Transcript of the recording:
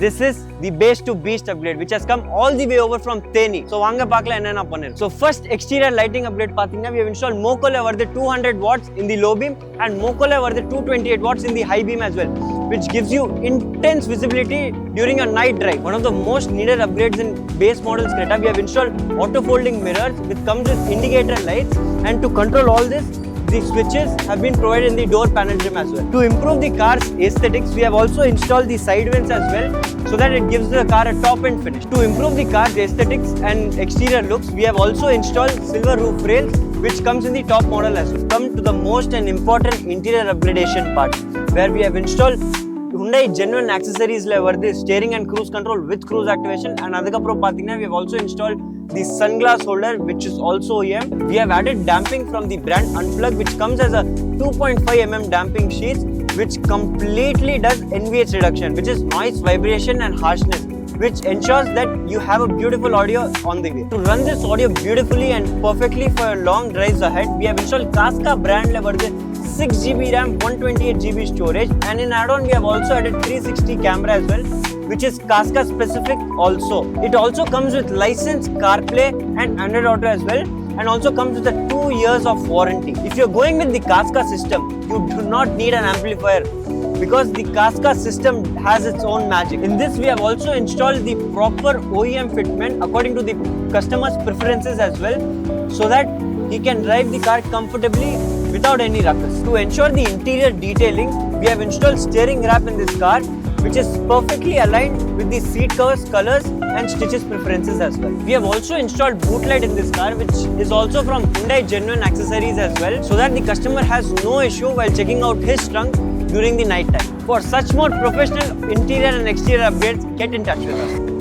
This is the base to beast upgrade which has come all the way over from Theni. So vaanga paakala enna panniru. So first exterior lighting upgrade pathina we have installed Mokole over the 200 watts in the low beam and Mokole over the 228 watts in the high beam as well, which gives you intense visibility during a night drive. One of the most needed upgrades in base models Creta, we have installed auto folding mirrors which comes with indicator lights, and to control all this, the switches have been provided in the door panel trim as well. To improve the car's aesthetics, we have also installed the side vents as well, so that it gives the car a top end finish. To improve the car's aesthetics and exterior looks, we have also installed silver roof rails which comes in the top model as well. Come to the most and important interior upgradation part, where we have installed Hyundai genuine accessories like the steering and cruise control with cruise activation, and adukapro pathina we have also installed the sunglass holder which is also OEM. We have added damping from the brand Unplug which comes as a 2.5 mm damping sheets which completely does NVH reduction, which is noise, vibration and harshness, which ensures that you have a beautiful audio on the way. To run this audio beautifully and perfectly for long drives ahead, we have installed Casca brand level 6GB RAM, 128GB storage, and in add-on we have also added 360 camera as well, which is Casca specific also. It also comes with licensed CarPlay and Android Auto as well, and also comes with a 2 years of warranty. If you're going with the Casca system, you do not need an amplifier because the Casca system has its own magic. In this we have also installed the proper OEM fitment according to the customer's preferences as well, so that he can drive the car comfortably without any ruckus. To ensure the interior detailing, we have installed steering wrap in this car which is perfectly aligned with the seat covers, colors and stitches preferences as well. We have also installed boot light in this car which is also from Hyundai genuine accessories as well, so that the customer has no issue while checking out his trunk during the night time. For such more professional interior and exterior upgrades, get in touch with us.